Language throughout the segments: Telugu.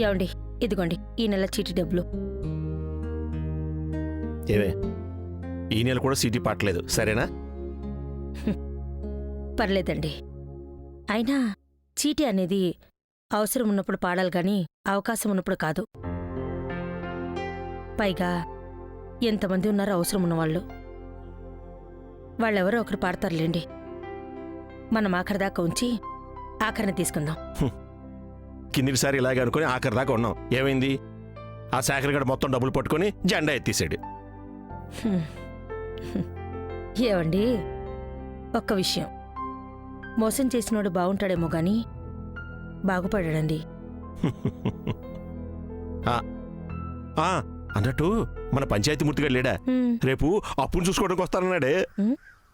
ఏమండి, ఇదిగోండి ఈ నెల చీటీ డబ్బులు. ఏమే, ఈ నెల కూడా సీటీ పాటలేదు, సరేనా? పర్లేదండి. అయినా చీటీ అనేది అవసరం ఉన్నప్పుడు పాడాలి గాని అవకాశం ఉన్నప్పుడు కాదు. పైగా ఎంతమంది ఉన్నారో అవసరం ఉన్నవాళ్ళు. వాళ్ళెవరో ఒకరు పాడతారులేండి. మనం ఆఖరిదాకా ఉంచి ఆఖరిని తీసుకుందాం. కిందిసారి ఇలాగే అనుకుని ఆఖరి దాకా ఉన్నాం. ఏమైంది? ఆ శాఖర్ గడ మొత్తం డబ్బులు పట్టుకుని జెండా ఎత్తేసాడు. ఏవండి, ఒక్క విషయం, మోసం చేసినోడు బాగుంటాడేమో గాని బాగుపడాడండి. అన్నట్టు మన పంచాయతీ మూర్తిగాడు లేడా, రేపు అప్పును చూసుకోవడానికి వస్తానన్నాడే.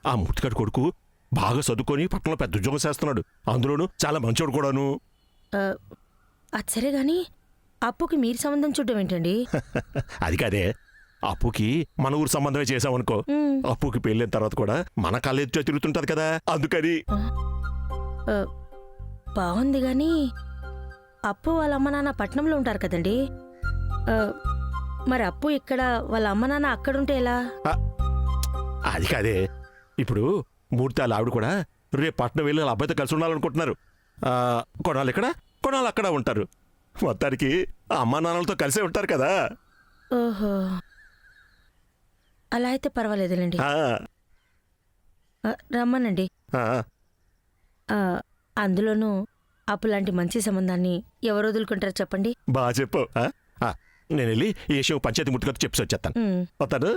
ఆ మూర్తిగాడు కొడుకు బాగా చదువుకొని పట్టణంలో పెద్ద ఉద్యోగం చేస్తున్నాడు. అందులోనూ చాలా మంచోడు కూడాను. అది సరే గాని అప్పుకి మీరు సంబంధం చూడడం ఏంటండి? అది కాదే, అప్పుకి మన ఊరు సంబంధమే చేసామనుకో, అప్పుకి పెళ్ళిన తర్వాత కూడా మన కళ్ళెచ్చో తిరుగుతుంటది కదా, అందుకని. బాగుంది గాని అప్పు వాళ్ళ అమ్మ నాన్న పట్నంలో ఉంటారు కదండి. మరి అప్పు ఇక్కడ, వాళ్ళ అమ్మ నాన్న అక్కడుంటే ఎలా? అది కాదే, ఇప్పుడు మూర్తి వాళ్ళ ఆవిడ కూడా రేపు పట్నం వెళ్ళి వాళ్ళ అబ్బాయితో కలిసి ఉండాలనుకుంటున్నారు. కొనాలి ఇక్కడ, కొనాలి అక్కడ ఉంటారు. మొత్తానికి అమ్మా నాన్నలతో కలిసే ఉంటారు కదా. ఓహో, అలా అయితే పర్వాలేదులేండి. రమ్మనండి. అందులోనూ అప్పులాంటి మంచి సంబంధాన్ని ఎవరు వదులుకుంటారో చెప్పండి. బాగా చెప్పు. నేను వెళ్ళి ఈ విషయం పంచాయతీ ముట్టుకొచ్చి చెప్పి వచ్చేస్తాను. వస్తాను.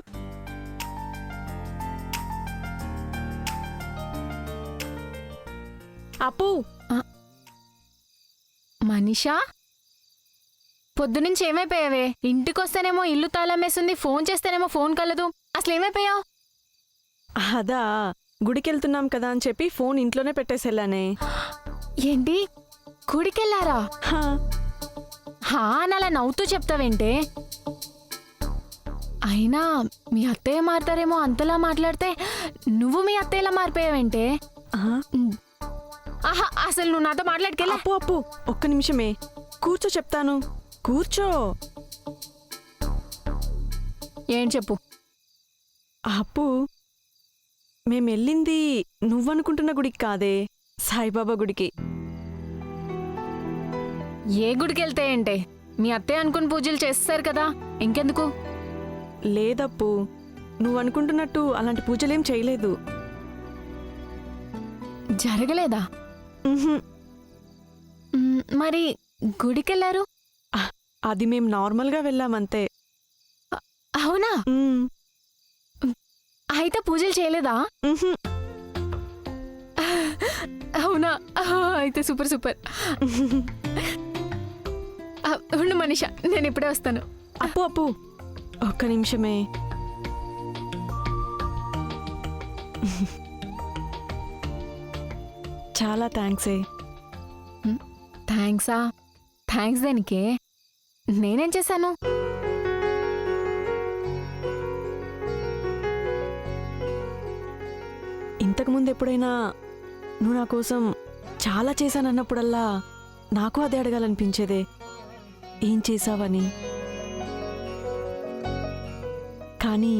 అప్పు, మనీషా, పొద్దునుంచి ఏమైపోయావే? ఇంటికొస్తేనేమో ఇల్లు తాళం వేస్తుంది, ఫోన్ చేస్తేనేమో ఫోన్ కలదు. అసలు ఏమైపోయావు? అదా, గుడికెళ్తున్నాం కదా అని చెప్పి ఫోన్ ఇంట్లోనే పెట్టేసెళ్ళానే. ఏంటి, గుడికెళ్ళారా? హా అని అలా నవ్వుతూ చెప్తావేంటే? అయినా మీ అత్తయ్య మారుతారేమో అంతలా మాట్లాడితే నువ్వు మీ అత్తయ్యలా మారిపోయావేంటే? ఆహా, అసలు నువ్వు నాతో మాట్లాడుకెళ్ళా. అప్పు అప్పు, ఒక్క నిమిషమే, కూర్చో చెప్తాను, కూర్చో. ఏం చెప్పు. అప్పు, మేమెళ్ళింది నువ్వనుకుంటున్న గుడికి కాదే, సాయిబాబా గుడికి. ఏ గుడికి వెళ్తే ఏంటే? మీ అత్తయ్య అనుకుని పూజలు చేస్తారు కదా, ఇంకెందుకు? లేదప్పు, నువ్వనుకుంటున్నట్టు అలాంటి పూజలేం చేయలేదు. జరగలేదా? మరి గుడికెళ్ళారు? అది మేం నార్మల్గా వెళ్ళామంతే. అవునా? అయితే పూజలు చేయలేదా? అవునా? అయితే సూపర్ సూపర్. ఉండు మనీషా, నేను ఇప్పుడే వస్తాను. అప్పు అప్పు, ఒక్క నిమిషమే. చాలా థ్యాంక్సే. థ్యాంక్సా? థ్యాంక్స్ దేనికే? నేనేం చేశాను? ఇంతకుముందు ఎప్పుడైనా నువ్వు నా కోసం చాలా చేశానన్నప్పుడల్లా నాకు అదే అడగాలనిపించేదే, ఏం చేశావని. కానీ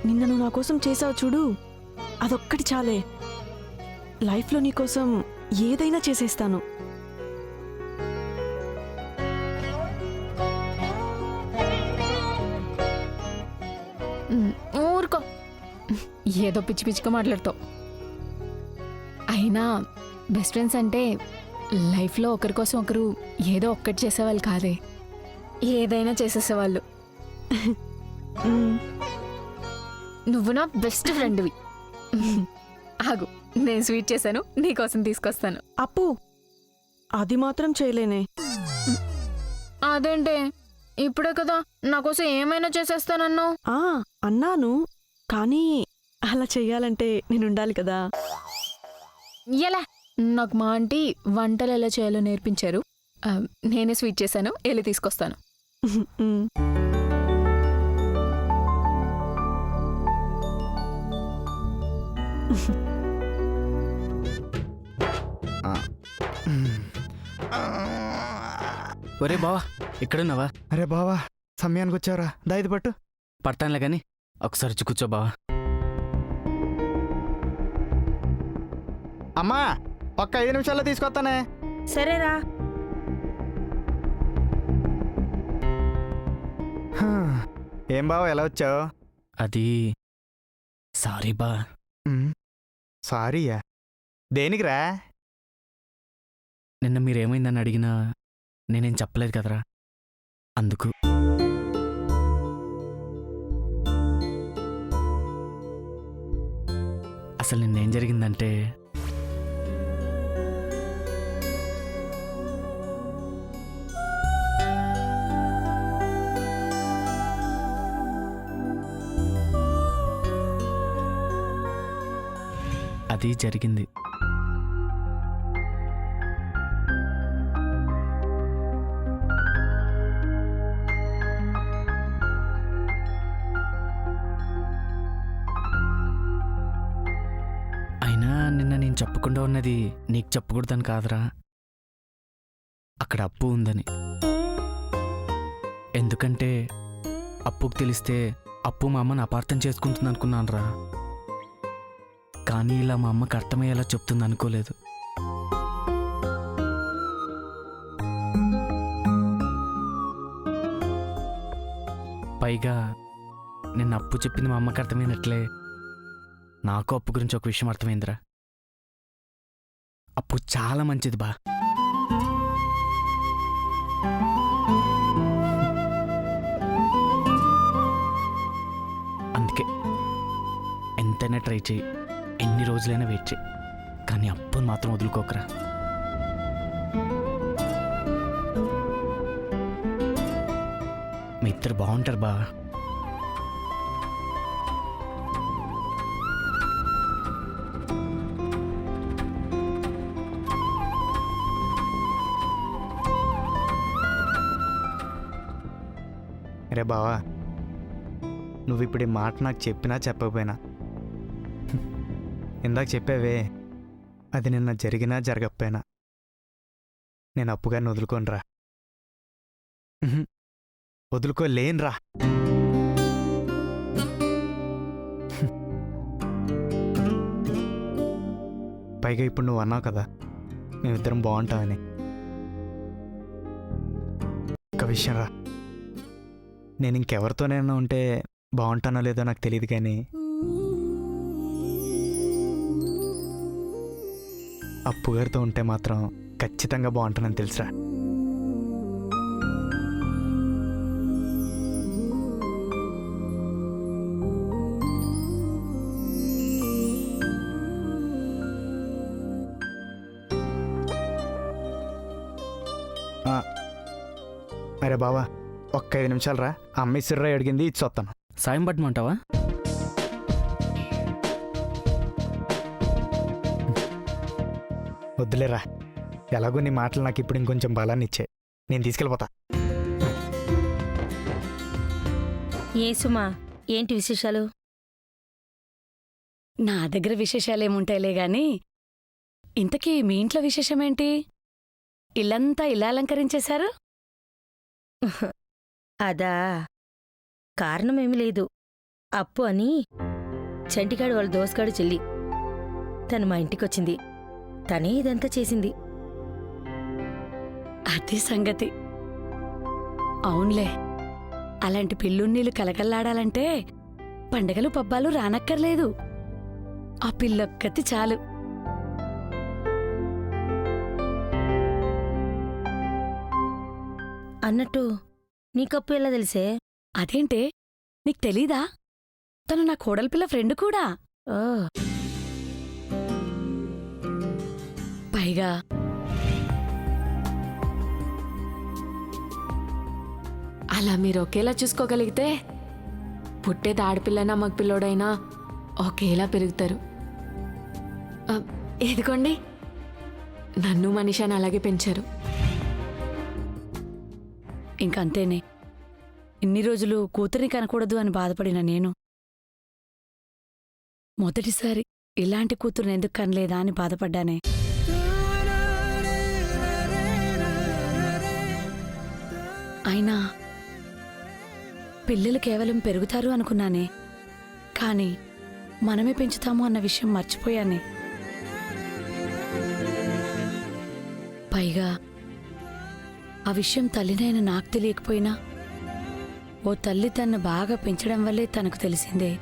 నిన్న నువ్వు నా కోసం చేసావు చూడు, అదొక్కటి చాలే. లైఫ్లో నీకోసం ఏదైనా చేసేస్తాను. ఊరుకో, ఏదో పిచ్చి పిచ్చిగా మాట్లాడుతావు. అయినా బెస్ట్ ఫ్రెండ్స్ అంటే లైఫ్లో ఒకరి కోసం ఒకరు ఏదో ఒక్కటి చేసేవాళ్ళు కాదే, ఏదైనా చేసేసేవాళ్ళు. నువ్వు నా బెస్ట్ ఫ్రెండ్వి. ఆగు, నేను స్వీట్ చేశాను, నీకోసం తీసుకొస్తాను. అప్పు, అది మాత్రం చేయలేనే. అదేంటే, ఇప్పుడే కదా నా కోసం ఏమైనా చేసేస్తానన్నావు. అన్నాను, కానీ అలా చెయ్యాలంటే నేనుండాలి కదా. ఎలా? నాకు మా ఆంటీ వంటలు ఎలా చేయాలో నేర్పించారు. నేనే స్వీట్ చేశాను, వెళ్ళి తీసుకొస్తాను. ఒరే బావా ఇక్కడున్నావా? అరే బావా సమయానికి వచ్చావరా, దాయిది పట్టు. పడతానులే కానీ ఒకసారి వచ్చి కూర్చో బావా. అమ్మా ఒక్క 5 నిమిషాల్లో తీసుకొస్తానే. సరేరా. హా, ఏం బావా ఎలా వచ్చావు? అది సారీ బా. సారీయా? దేనికిరా? నిన్న మీరేమైందని అడిగినా నేనేం చెప్పలేదు కదరా, అందుకు. అసలు నిన్నేం జరిగిందంటే అది జరిగింది. అయినా నిన్న నేను చెప్పకుండా ఉన్నది నీకు చెప్పకూడదని కాదురా, అక్కడ అప్పు ఉందని. ఎందుకంటే అప్పుకు తెలిస్తే అప్పు మా అమ్మని అపార్థం చేసుకుంటుంది అనుకున్నానురా. కానీ ఇలా మా అమ్మకి అర్థమయ్యేలా చెప్తుంది అనుకోలేదు. పైగా నిన్న అప్పు చెప్పింది మా అమ్మకి అర్థమైనట్లే నాకు అప్పు గురించి ఒక విషయం అర్థమైందిరా. అప్పు చాలా మంచిది బా. అందుకే ఎంతైనా ట్రై చేయి, ఎన్ని రోజులైనా వెయిట్ చేయి, కానీ అప్పుని మాత్రం వదులుకోకరా. మీ ఇద్దరు బాగుంటారు బా. అరే బావా, నువ్వు ఇప్పుడు ఈ మాట నాకు చెప్పినా చెప్పకపోయినా, ఇందాక చెప్పావే అది నిన్న జరిగినా జరగకపోయినా నేను అప్పుగారిని వదులుకోనరా. వదులుకోలేనురా. పైగా ఇప్పుడు నువ్వు అన్నావు కదా మేమిద్దరం బాగుంటామని. ఒక విషయం రా, నేను ఇంకెవరితోనైనా ఉంటే బాగుంటానో లేదో నాకు తెలియదు, కానీ అప్పుగారితో ఉంటే మాత్రం ఖచ్చితంగా బాగుంటానని తెలుసురా. అరే బావా ఒక్క 5 నిమిషాలు రా, అమ్మ సిర్రా అడిగింది ఇచ్చి వస్తాను. సాయం పట్టమంటావా? వద్దులేరా, ఎలాగో నీ మాటలు నాకు ఇప్పుడు ఇంకొంచెం బలాన్ని ఇచ్చాయి, నేను తీసుకెళ్ళిపోతా. ఏ సుమా, ఏంటి విశేషాలు? నా దగ్గర విశేషాలేముంటాయిలే గాని ఇంతకీ మీ ఇంట్లో విశేషమేంటి? ఇల్లంతా ఇలా అలంకరించేశారు? అదా, కారణమేమీ లేదు. అప్పు అని చంటిగాడు వాళ్ళ దోసగాడు చెల్లి, తను మా ఇంటికొచ్చింది. తనే ఇదంతా చేసింది. అది సంగతి. అవునులే, అలాంటి పిల్లున్నీళ్ళు కలకల్లాడాలంటే పండగలు పబ్బాలు రానక్కర్లేదు. ఆ పిల్లొక్కతి చాలు. అన్నట్టు నీకప్పు ఎలా తెలిసే? అదేంటే, నీకు తెలీదా? తను నా కోడలిపిల్ల ఫ్రెండ్ కూడా. ఓ, పైగా అలా మీరు ఒకేలా చూసుకోగలిగితే పుట్టేది ఆడపిల్లైనా మగపిల్లోడైనా ఒకేలా పెరుగుతారు. ఎదుకోండి, నన్ను మనిషాని అలాగే పెంచారు. ఇంకంతేనే, ఇన్ని రోజులు కూతురిని కనకూడదు అని బాధపడిన నేను మొదటిసారి ఇలాంటి కూతురుని ఎందుకు కనలేదా అని బాధపడ్డానే. అయినా పిల్లలు కేవలం పెరుగుతారు అనుకున్నానే, కానీ మనమే పెంచుతాము అన్న విషయం మర్చిపోయానే. పైగా ఆ విషయం తల్లినైనా నాకు తెలియకపోయినా ఓ తల్లి తన్ను బాగా పెంచడం వల్లే తనకు తెలిసిందే.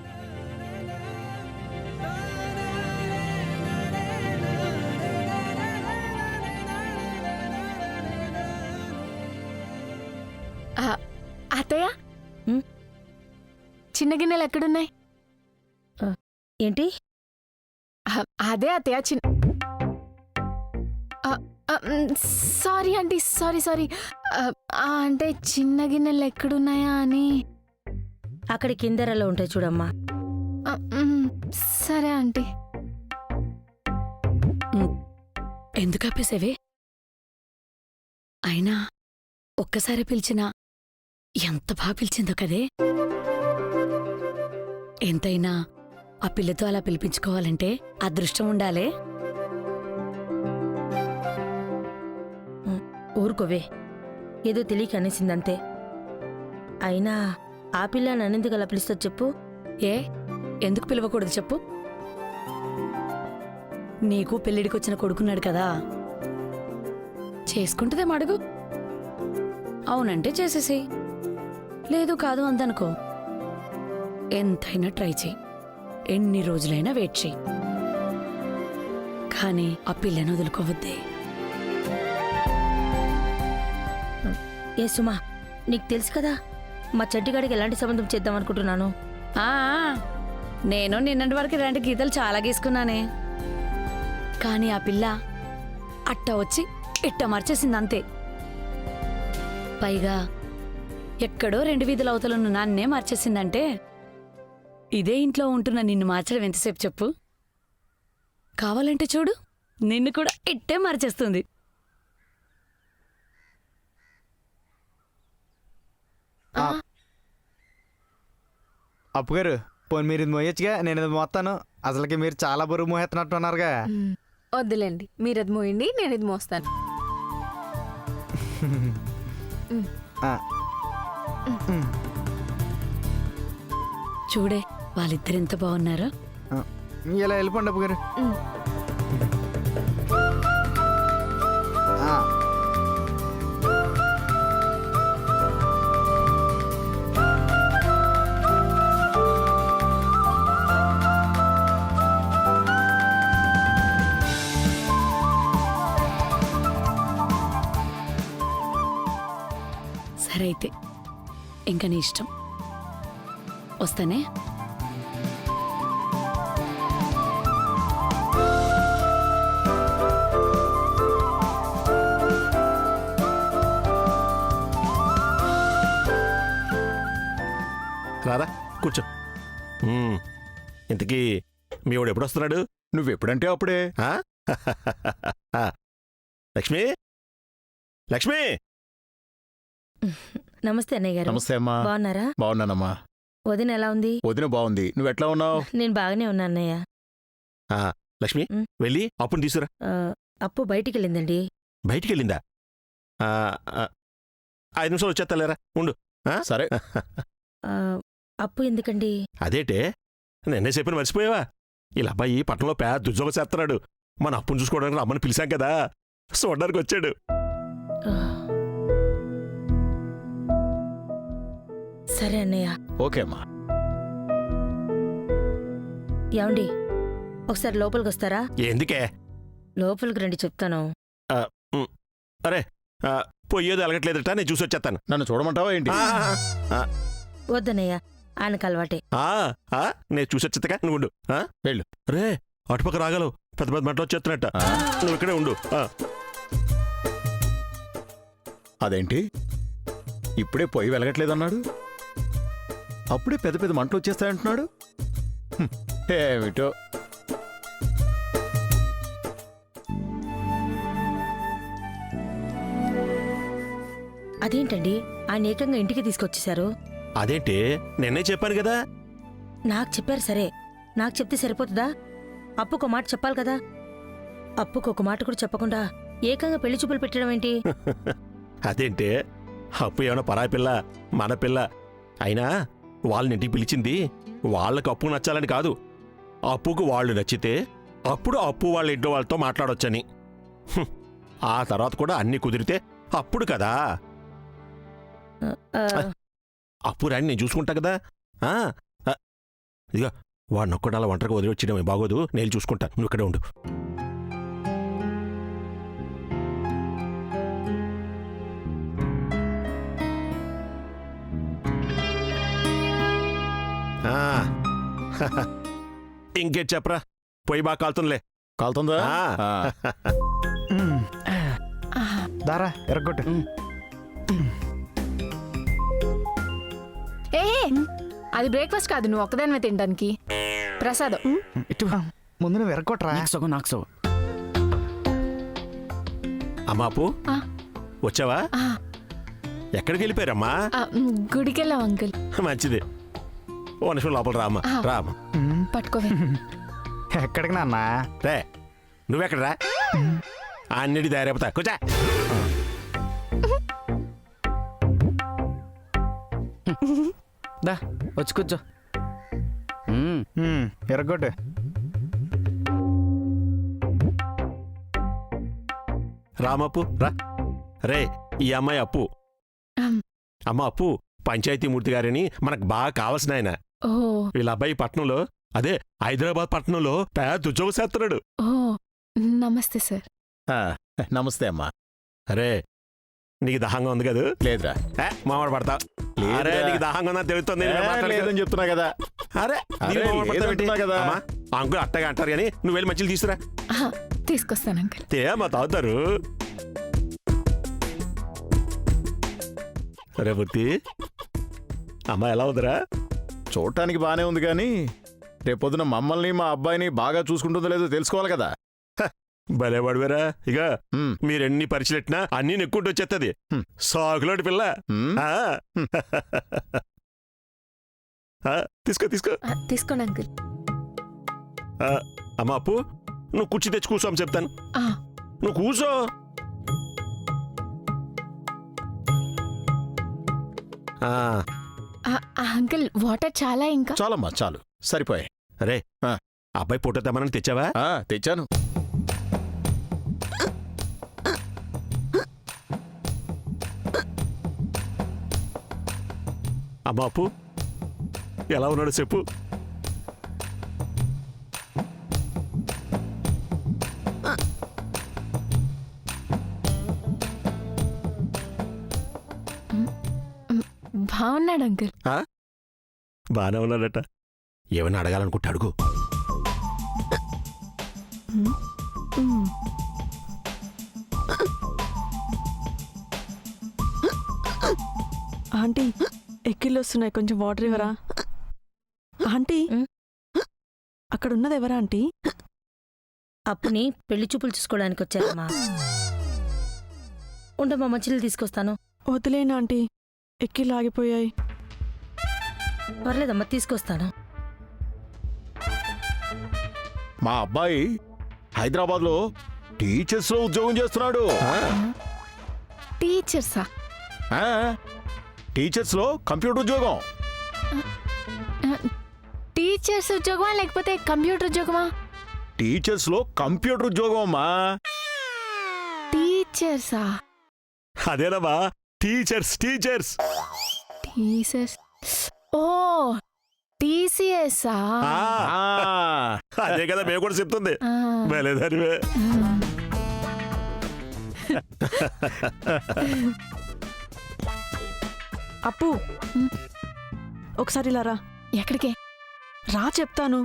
అత్తయ్య, ఉమ్? చిన్న గిన్నెలు ఎక్కడున్నాయి? ఏంటి? అదే అత్తయ్య, సారీ ఆంటీ, సారీ. అంటే చిన్న గిన్నెలు ఎక్కడున్నాయా అని. అక్కడ కిందరలో ఉంటాయి చూడమ్మా. సరే ఆంటీ. ఎందుకు ఆపేసేవే? అయినా ఒక్కసారి పిలిచినా ఎంత బాగా పిలిచిందో కదే. ఎంతైనా ఆ పిల్లతో అలా పిలిపించుకోవాలంటే అదృష్టం ఉండాలే. ఊరుకోవే, ఏదో తెలియక అనేసిందంతే. అయినా ఆ పిల్ల నన్నెందుకు అలా పిలుస్తో చెప్పు? ఏ ఎందుకు పిలవకూడదు చెప్పు? నీకు పెళ్ళిడికొచ్చిన కొడుకున్నాడు కదా, చేసుకుంటుందేమో అడుగు. అవునంటే చేసేసేయ్, లేదు కాదు అందనుకో. ఎంతైనా ట్రై చెయ్యి, ఎన్ని రోజులైనా వెయిట్ చెయ్యి, కానీ ఆ పిల్లని వదులుకోవద్దే. ఏ సుమా, నీకు తెలుసు కదా మా చంటిగాడికి ఎలాంటి సంబంధం చేద్దాం అనుకుంటున్నాను. ఆ, నేను నిన్నటి వరకు ఇలాంటి గీతలు చాలా గీసుకున్నానే, కానీ ఆ పిల్ల అట్ట వచ్చి ఇట్ట మార్చేసిందంతే. పైగా ఎక్కడో 2 వీధుల అవతలను నాన్నే మార్చేసిందంటే ఇదే ఇంట్లో ఉంటున్న నిన్ను మార్చడం ఎంతసేపు చెప్పు? కావాలంటే చూడు, నిన్ను కూడా ఇట్టే మార్చేస్తుంది. అప్పుగారు, పోనీ మీరు ఇది మోయొచ్చుగా, నేను ఇది మోస్తాను. అసలుకి మీరు చాలా బరువు మోహెత్తనట్టు ఉన్నారుగా. వద్దులేండి, మీరు అది మోయండి, నేను ఇది మోస్తాను. చూడే వాళ్ళిద్దరెంత బాగున్నారో. ఇలా వెళ్ళిపోండి అప్పుగారు. సరే అయితే ఇంకా నీ ఇష్టం. వస్తానే. రారా కూర్చో. ఇంతకీ మీ వాడు ఎప్పుడు వస్తున్నాడు? నువ్వెప్పుడంటే అప్పుడే. ఆ? లక్ష్మి, లక్ష్మి. నమస్తే అన్నయ్య గారు. నమస్తే అమ్మా. బాగున్నారా? బాగున్నానమ్మా. వదిన ఎలా ఉంది? వదిన బాగుంది, నువ్వెట్లా ఉన్నావు? నేను బాగానే ఉన్నా అన్నయ్య. లక్ష్మి, వెళ్ళి అప్పుని తీసుకురా. అప్పు బయటికి వెళ్ళిందండి. బయటికి వెళ్ళిందా? 5 నిమిషాలు వచ్చేస్తాలేరా, ఉండు. సరే. అప్పు ఎందుకండి? అదేటే నిన్నే చెప్పిన మర్చిపోయావా? ఇలా అబ్బాయి పట్టణంలో పెద్ద ఉద్యోగం చేస్తున్నాడు. మన అప్పును చూసుకోవడానికి రమ్మని పిలిచాం కదా, చూడడానికి వచ్చాడు. సరే అన్నయ్య. ఓకే అమ్మా. ఏమండి, ఒకసారి లోపలికి వస్తారా? ఎందుకే? లోపలికి రండి చెప్తాను. అరే, పొయ్యేది అలగట్లేదట, నేను చూసి వచ్చేస్తాను. నన్ను చూడమంటావా ఏంటి? వద్దన్నయ్య, ఆయనకు అలవాటే. నేను చూసి వచ్చేత్తగా, నువ్వు ఉండు. వెళ్ళు. రే, అటుపక్క రాగలవు, పెద్ద పెద్ద మంటలు వచ్చేస్తున్నట్ట. నువ్వు ఇక్కడే ఉండు. అదేంటి ఇప్పుడే పొయ్యి వెలగట్లేదన్నాడు, అప్పుడే పెద్ద పెద్ద మంటలు వచ్చేస్తాయంటున్నాడు. ఏమిటో. అదేంటండి, ఆయన ఏకంగా ఇంటికి తీసుకొచ్చేశారు? అదేంటి, నిన్నే చెప్పాను కదా. నాకు చెప్పారు సరే, నాకు చెప్తే సరిపోతుందా? అప్పుకు ఒక మాట చెప్పాలి కదా. అప్పుకు ఒక మాట కూడా చెప్పకుండా ఏకంగా పెళ్లి చూపులు పెట్టడం ఏంటి? అదేంటి, అప్పు ఏమైనా పరాయి పిల్ల మన పిల్ల అయినా వాళ్ళని ఇంటికి పిలిచింది వాళ్ళకు అప్పు నచ్చాలని కాదు, అప్పుకు వాళ్ళు నచ్చితే అప్పుడు అప్పు వాళ్ళ ఇంట్లో వాళ్ళతో మాట్లాడొచ్చని. ఆ తర్వాత కూడా అన్నీ కుదిరితే అప్పుడు కదా. ఆ, అప్పు రాని నేను చూసుకుంటా కదా. ఇదిగా వాడిని ఒక్కడు అలా ఒంటరిగా వదిలి వచ్చేయడమే బాగోదు, నేను చూసుకుంటా, నువ్వు ఇక్కడే ఉండు. ఇంకేం చెప్పరా, పొయ్యి బాగా కాలుతుందిలే. కాలుతుందా? ఆ. దారా ఎరగొట్టు. ఏ అది బ్రేక్ఫాస్ట్ కాదు, నువ్వు ఒక్కదానివే తినడానికి. ప్రసాదం. ఇటు ముందు నువ్వు ఎరగొట్టరా. నీకు సగం నాకు సగం. అమ్మా అప్పు, ఆ. వచ్చావా? ఆ, ఎక్కడికి వెళ్ళిపోయారమ్మా? ఆ, గుడికెళ్ళాం అంకుల్. మంచిది, ఓ నిమిషం లోపల రామ్మా. ఆ. రామ్మా. పట్టుకోవే. ఎక్కడికి నాన్న? రే నువ్వెక్కడరా? అన్నిటి దారేపుతా కూర్చా. దా వచ్చి కూర్చో. ఎరగొట్టు. రామప్పు రా. రే ఈ అమ్మాయి అప్పు. అమ్. అమ్మ అప్పు పంచాయతీమూర్తి గారని మనకు బాగా కావాల్సిన ఆయన. ఓ వీళ్ళ అబ్బాయి పట్నంలో, అదే హైదరాబాద్ పట్నంలో పెద్ద ఉద్యోగం చేస్తున్నాడు. ఓ నమస్తే సార్. ఆ, నమస్తే అమ్మా. అరే నీకు దాహంగా ఉంది కదా? లేదురా. మామిడి పడతా. లేదురా. అరే నీకు దాహంగా ఉందని తెలుస్తుంది. లేదని చెప్తున్నా కదా. అరే అరే, లేదంటున్నా కదా. అంకుల్ అట్టగా అంటారు కానీ నువ్వు వెళ్ళి మంచిలు తీసుకురా. ఆహా, తీసుకొస్తాను అంకుల్. మా తాగుతారు. అరే బుద్ధి, అమ్మ ఎలా ఉందిరా? చూడటానికి బానే ఉంది కానీ రేపొద్దున మమ్మల్ని మా అబ్బాయిని బాగా చూసుకుంటుందో లేదో తెలుసుకోవాలి కదా. భలేవాడువేరా. ఇక ఉమ్, మీరెన్ని పరిచయట్టినా అన్నీ నెక్కుంటూ వచ్చేస్తుంది. హ్మ్. సాకులోటి పిల్ల. ఉమ్. ఆ. తీసుకో తీసుకో. తీసుకోండి అంకుల్. అమ్మ అప్పు, నువ్వు కుర్చీ తెచ్చి కూర్చో అని చెప్తాను. ఆ, నువ్వు కూర్చో. ఆ, అంకుల్ వాటర్ చాలా ఇంకా. చాలమ్మా చాలు, సరిపోయాయి. అరే ఆ. అబ్బాయి ఫోటో తెమ్మని తెచ్చావా? తెచ్చాను. అమ్మ అప్పు ఎలా ఉన్నాడు చెప్పు. బాగున్నాడు అంకుల్. బాగానే ఉన్నాడట. ఏమైనా అడగాలనుకుంటే అడుగు. ఆంటీ ఎక్కిళ్ళు వస్తున్నాయి, కొంచెం వాటర్ ఇవ్వరా? ఆంటీ అక్కడ ఉన్నది ఎవరా ఆంటీ? అప్పుని పెళ్లి చూపులు చూసుకోవడానికి వచ్చారమ్మా. ఉండమ్మా, మంచిలు తీసుకొస్తాను. వదిలేనా ఆంటీ, ఎక్కిళ్ళు ఆగిపోయాయి. పర్లేదమ్మా, తీసుకొస్తాను. మా అబ్బాయి హైదరాబాద్లో టీచర్స్ లో ఉద్యోగం చేస్తున్నాడు. టీచర్సా? ఆ, టీచర్స్ లో కంప్యూటర్ ఉద్యోగం. టీచర్స్ ఉద్యోగమా లేకపోతే కంప్యూటర్ ఉద్యోగమా? టీచర్స్ లో కంప్యూటర్ ఉద్యోగం అమ్మా. టీచర్సా? అదేనమ్మా, టీచర్స్ టీచర్స్. టీచర్స్. ఓ టీసీఎస్సా? అదే కదా మేము కూడా చెప్తుంది. ఆ. వెళ్ళేదానివే. అప్పు ఒకసారి ఇలా రా. ఎక్కడికే? రా చెప్తాను.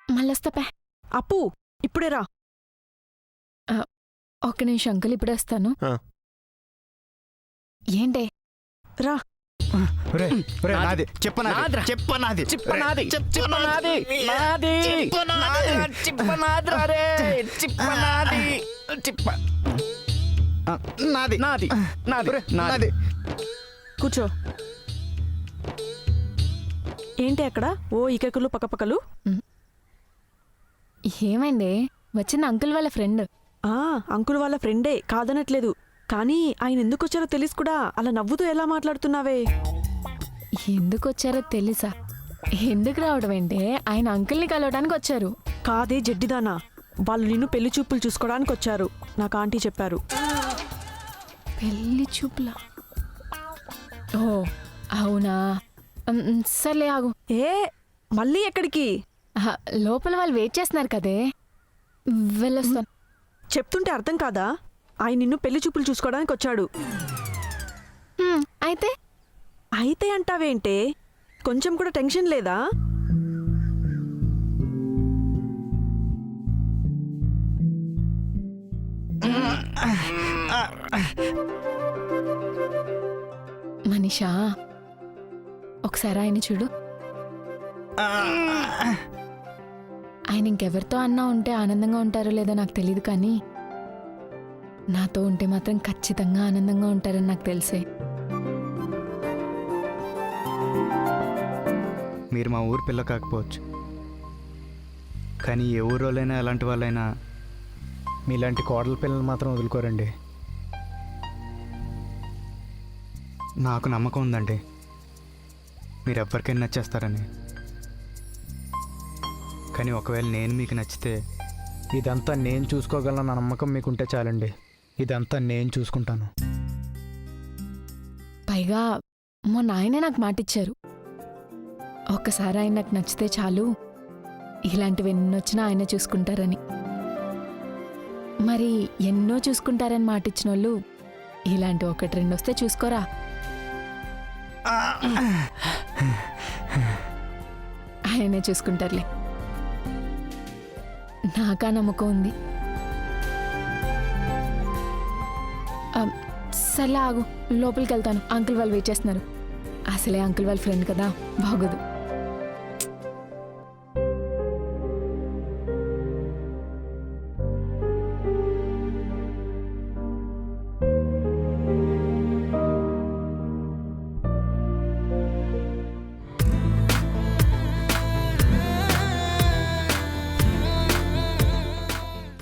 మళ్ళొస్తాపా. అప్పు ఇప్పుడే రా. ఒక్క నిమిషం అంకుల్, ఇప్పుడే వస్తాను. ఆ. ఏంటే? రా. నాది చెప్పనాది. నాదిరా. చెప్పనాది. చిప్పనాది చిప్పనాది నాది చిప్పనాది రే చిప్పనాది చిప్ప నాది నాది నాది నాది. కూర్చో. ఏంటి అక్కడ ఓ ఈకకులు పక్కపక్కలు? ఏమైంది? వచ్చిన అంకుల్ వాళ్ళ ఫ్రెండ్. అంకుల్ వాళ్ళ ఫ్రెండే, కాదనట్లేదు. కానీ ఆయన ఎందుకు వచ్చారో తెలిసి కూడా అలా నవ్వుతూ ఎలా మాట్లాడుతున్నావే? ఎందుకు వచ్చారో తెలుసా? ఎందుకు రావడం అంటే ఆయన అంకుల్ని కలవడానికి వచ్చారు. కాదే జడ్డిదానా, వాళ్ళు నిన్ను పెళ్లి చూపులు చూసుకోవడానికి వచ్చారు, నాకు ఆంటీ చెప్పారు. పెళ్లి చూపులా? ఓ అవునా, సర్లే ఆగు. ఏ మళ్ళీ ఎక్కడికి? ఆహా, లోపల వాళ్ళు వెయిట్ చేస్తున్నారు కదే, వెళ్ళొస్తాను. చెప్తుంటే అర్థం కాదా? ఆయన నిన్ను పెళ్లి చూపులు చూసుకోవడానికి వచ్చాడు. అయితే అయితే అంటావేంటే? కొంచెం కూడా టెన్షన్ లేదా? మనీషా, ఒకసారి ఆయన చూడు. ఆయన ఇంకెవరితో అన్నా ఉంటే ఆనందంగా ఉంటారో లేదో నాకు తెలియదు, కానీ నాతో ఉంటే మాత్రం ఖచ్చితంగా ఆనందంగా ఉంటారని నాకు తెలిసే. మీరు మా ఊరు పిల్ల కాకపోవచ్చు, కానీ ఏ ఊరోళ్ళైనా ఎలాంటి వాళ్ళైనా మీలాంటి కోడల పిల్లలు మాత్రం వదులుకోరండి. నాకు నమ్మకం ఉందండి మీరు ఎవ్వరికైనా నచ్చేస్తారని. కానీ ఒకవేళ నేను మీకు నచ్చితే ఇదంతా నేను చూసుకోగలన నమ్మకం మీకుంటే చాలండి. ఇదంతా నేను చూసుకుంటాను. పైగా మొన్న ఆయనే నాకు మాటిచ్చారు, ఒక్కసారి ఆయన నాకు నచ్చితే చాలు, ఇలాంటివి ఎన్నొచ్చినా ఆయనే చూసుకుంటారని. మరి ఎన్నో చూసుకుంటారని మాటిచ్చిన వాళ్ళు ఇలాంటి ఒకటి రెండు వస్తే చూసుకోరా. ఆయనే చూసుకుంటారులే, నాకా నమ్మకం ఉంది. సర్లే ఆగు, లోపలికి వెళ్తాను. అంకుల్ వాళ్ళు వెయిట్ చేస్తున్నారు. అసలే అంకుల్ వాళ్ళ ఫ్రెండ్ కదా, బాగోదు.